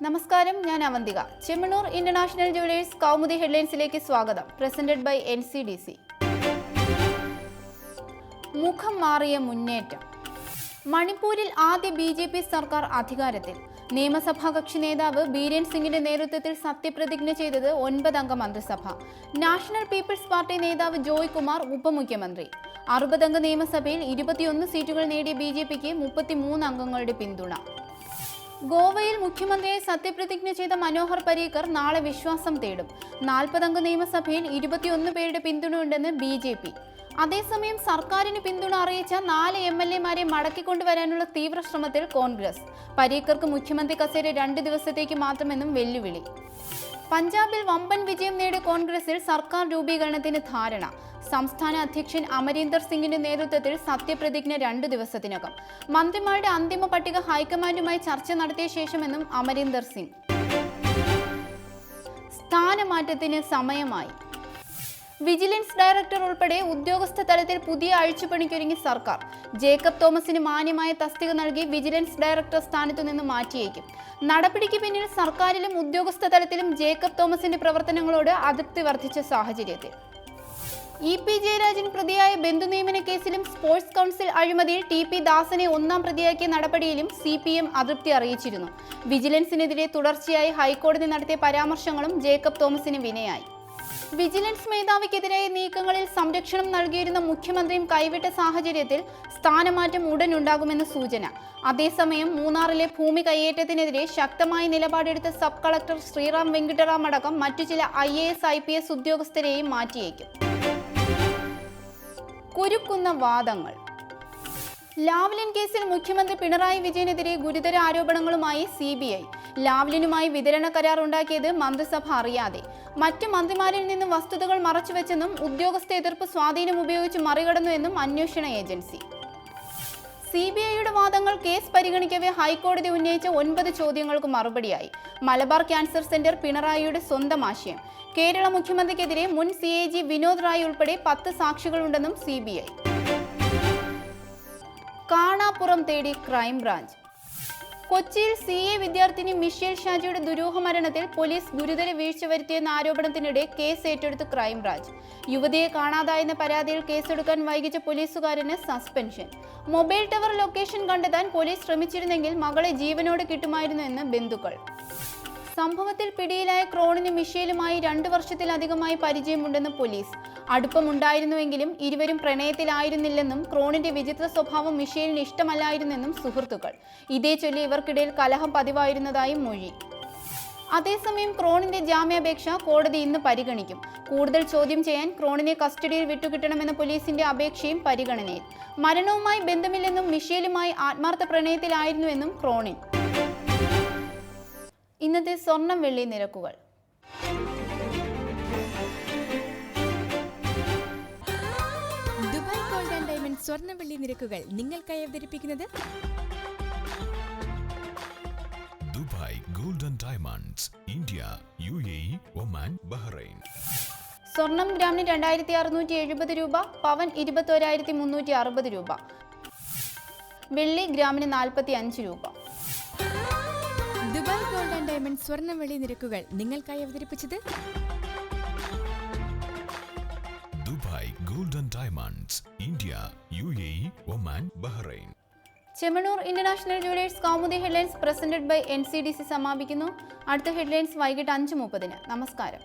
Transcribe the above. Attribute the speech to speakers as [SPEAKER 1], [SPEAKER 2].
[SPEAKER 1] നമസ്കാരം, ഞാൻ Avanthika. Chemmanur international jewellers Kaumudi ഹെഡ്ലൈൻസിലേക്ക് സ്വാഗതം. Presented by NCDC. മുഖം മാറിയ മുന്നേറ്റം. മണിപ്പൂരിൽ ആദ്യ BJP സർക്കാർ അധികാരത്തിൽ. നിയമസഭാ കക്ഷി നേതാവ് ബീരേൻ സിംഗിന്റെ നേതൃത്വത്തിൽ സത്യപ്രതിജ്ഞ ചെയ്തത് 9 അംഗ മന്ത്രിസഭ. നാഷണൽ പീപ്പിൾസ് പാർട്ടി നേതാവ് ജോയ് കുമാർ ഉപമുഖ്യമന്ത്രി. 60 അംഗ നിയമസഭയിൽ 21 സീറ്റുകൾ നേടിയ BJPക്ക് 33 അംഗങ്ങളുടെ പിന്തുണ. ഗോവയിൽ മുഖ്യമന്ത്രിയായി സത്യപ്രതിജ്ഞ ചെയ്ത മനോഹർ പരീക്കർ നാളെ വിശ്വാസം തേടും. 40 അംഗ നിയമസഭയിൽ 21 പേരുടെ പിന്തുണയുണ്ടെന്ന് BJP. അതേസമയം സർക്കാരിന് പിന്തുണ അറിയിച്ച 4 MLA-മാരെ മടക്കിക്കൊണ്ടുവരാനുള്ള തീവ്ര ശ്രമത്തിൽ കോൺഗ്രസ്. പരീക്കർക്ക് മുഖ്യമന്ത്രി കസേര 2 ദിവസത്തേക്ക് മാത്രമെന്നും വെല്ലുവിളി. പഞ്ചാബിൽ വമ്പൻ വിജയം നേടിയ കോൺഗ്രസിൽ സർക്കാർ രൂപീകരണത്തിന് ധാരണ. സംസ്ഥാന അധ്യക്ഷൻ അമരീന്ദർ സിംഗിന്റെ നേതൃത്വത്തിൽ സത്യപ്രതിജ്ഞ 2 ദിവസത്തിനകം. മന്ത്രിമാരുടെ അന്തിമ പട്ടിക ഹൈക്കമാൻഡുമായി ചർച്ച നടത്തിയ ശേഷമെന്നും അമരീന്ദർ സിംഗ്. സ്ഥാനമാറ്റത്തിന് സമയമായി. വിജിലൻസ് ഡയറക്ടർ ഉൾപ്പെടെ ഉദ്യോഗസ്ഥ തലത്തിൽ പുതിയ അഴിച്ചുപണിക്കൊരുങ്ങി സർക്കാർ. ജേക്കബ് തോമസിന് മാന്യമായ തസ്തിക നൽകി വിജിലൻസ് ഡയറക്ടർ സ്ഥാനത്തു നിന്ന് മാറ്റിയേക്കും. നടപടിക്ക് പിന്നിൽ സർക്കാരിലും ഉദ്യോഗസ്ഥ തലത്തിലും ജേക്കബ് തോമസിന്റെ പ്രവർത്തനങ്ങളോട് അതൃപ്തി വർദ്ധിച്ച സാഹചര്യത്തിൽ EP ജയരാജൻ പ്രതിയായ ബന്ധു നിയമന കേസിലും സ്പോർട്സ് കൗൺസിൽ അഴിമതിയിൽ TP ദാസനെ 1-ാം പ്രതിയാക്കിയ നടപടിയിലും CPM അതൃപ്തി അറിയിച്ചിരുന്നു. വിജിലൻസിനെതിരെ തുടർച്ചയായി ഹൈക്കോടതി നടത്തിയ പരാമർശങ്ങളും ജേക്കബ് തോമസിന് വിനയായി. വിജിലൻസ് മേധാവിക്കെതിരായ നീക്കങ്ങളിൽ സംരക്ഷണം നൽകിയിരുന്ന മുഖ്യമന്ത്രിയും കൈവിട്ട സാഹചര്യത്തിൽ സ്ഥാനമാറ്റം ഉടൻ ഉണ്ടാകുമെന്ന് സൂചന. അതേസമയം മൂന്നാറിലെ ഭൂമി കയ്യേറ്റത്തിനെതിരെ ശക്തമായ നിലപാടെടുത്ത സബ് കളക്ടർ ശ്രീറാം വെങ്കിട്ടറാം അടക്കം മറ്റു ചില IAS IPS ഉദ്യോഗസ്ഥരെയും മാറ്റിയേക്കും. കുരുക്കുന്ന വാദങ്ങൾ. ലാവ്ലിൻ കേസിൽ മുഖ്യമന്ത്രി പിണറായി വിജയനെതിരെ ഗുരുതര ആരോപണങ്ങളുമായി CBI. ലാവ്ലിനുമായി വിതരണ കരാർ ഉണ്ടാക്കിയത് മന്ത്രിസഭ അറിയാതെ. മറ്റു മന്ത്രിമാരിൽ നിന്ന് വസ്തുതകൾ മറച്ചുവെച്ചെന്നും ഉദ്യോഗസ്ഥ എതിർപ്പ് സ്വാധീനം ഉപയോഗിച്ച് മറികടന്നുവെന്നും അന്വേഷണ ഏജൻസി. CBIയുടെ വാദങ്ങൾ കേസ് പരിഗണിക്കവേ ഹൈക്കോടതി ഉന്നയിച്ച 9 ചോദ്യങ്ങൾക്ക് മറുപടിയായി. മലബാർ ക്യാൻസർ സെന്റർ പിണറായിയുടെ സ്വന്തം ആശയം. കേരള മുഖ്യമന്ത്രിക്കെതിരെ മുൻ CAG വിനോദ് റായ് ഉൾപ്പെടെ 10 സാക്ഷികളുണ്ടെന്നും CBI. കാണാപ്പുറം തേടി ക്രൈംബ്രാഞ്ച്. കൊച്ചിയിൽ CA വിദ്യാർത്ഥിനി മിഷേൽ ഷാജിയുടെ ദുരൂഹ മരണത്തിൽ പോലീസ് ഗുരുതര വീഴ്ച വരുത്തിയെന്ന ആരോപണത്തിനിടെ കേസ് ഏറ്റെടുത്ത് ക്രൈംബ്രാഞ്ച്. യുവതിയെ കാണാതായെന്ന പരാതിയിൽ കേസെടുക്കാൻ വൈകിച്ച പോലീസുകാരന് സസ്പെൻഷൻ. മൊബൈൽ ടവർ ലൊക്കേഷൻ കണ്ടെത്താൻ പോലീസ് ശ്രമിച്ചിരുന്നെങ്കിൽ മകളെ ജീവനോടെ കിട്ടുമായിരുന്നു എന്ന് ബന്ധുക്കൾ. സംഭവത്തിൽ പിടിയിലായ ക്രോണിന് മിഷേലുമായി 2 വർഷത്തിലധികമായി പരിചയമുണ്ടെന്ന് പോലീസ്. അടുപ്പമുണ്ടായിരുന്നുവെങ്കിലും ഇരുവരും പ്രണയത്തിലായിരുന്നില്ലെന്നും ക്രോണിന്റെ വിചിത്ര സ്വഭാവം മിഷേലിന് ഇഷ്ടമല്ലായിരുന്നെന്നും സുഹൃത്തുക്കൾ. ഇതേ ചൊല്ലി ഇവർക്കിടയിൽ കലഹം പതിവായിരുന്നതായും മൊഴി. അതേസമയം ക്രോണിന്റെ ജാമ്യാപേക്ഷ കോടതി ഇന്ന് പരിഗണിക്കും. കൂടുതൽ ചോദ്യം ചെയ്യാൻ ക്രോണിനെ കസ്റ്റഡിയിൽ വിട്ടുകിട്ടണമെന്ന പോലീസിന്റെ അപേക്ഷയും പരിഗണനയിൽ. മരണവുമായി ബന്ധമില്ലെന്നും മിഷേലുമായി ആത്മാർത്ഥ പ്രണയത്തിലായിരുന്നുവെന്നും ക്രോണിൻ. ഇന്നത്തെ സ്വർണം വെള്ളി നിരക്കുകൾ.
[SPEAKER 2] ദുബായ് ഗോൾഡ് ആൻഡ് ഡയമണ്ട് സ്വർണ്ണ വെള്ളി നിരക്കുകൾ നിങ്ങൾക്കായി അവതരിപ്പിക്കുന്നത്
[SPEAKER 3] Dubai gold and diamonds, India, UAE, Oman, Bahrain.
[SPEAKER 1] സ്വർണം ഗ്രാമിന് 2670 രൂപ, പവൻ 21,360 രൂപ, വെള്ളി ഗ്രാമിന് 45 രൂപ.
[SPEAKER 2] ദുബായ് ഗോൾഡ് ആൻഡ് ഡയമണ്ട് സ്വർണ്ണ വെള്ളി നിരക്കുകൾ നിങ്ങൾക്കായി അവതരിപ്പിച്ചത്
[SPEAKER 3] Dubai gold and diamonds, India, UAE, Oman, Bahrain.
[SPEAKER 1] Chemmanur international jewellers Kaumudi headlines presented by NCDC സമാപിക്കുന്നു. അടുത്ത ഹെഡ്ലൈൻസ് വൈകിട്ട് 5:30. നമസ്കാരം.